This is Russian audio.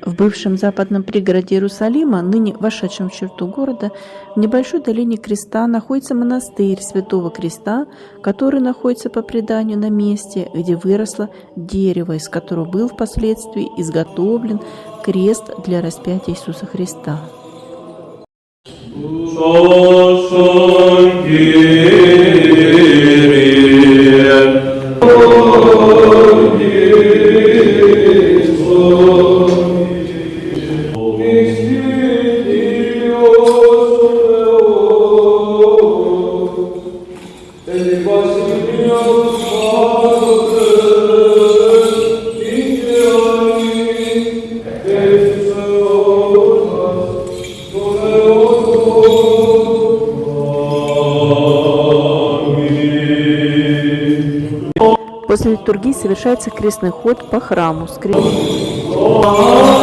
В бывшем западном пригороде Иерусалима, ныне вошедшем в черту города, в небольшой долине креста находится монастырь Святого Креста, который находится по преданию на месте, где выросло дерево, из которого был впоследствии изготовлен крест для распятия Иисуса Христа. После литургии совершается крестный ход по храму с крестом.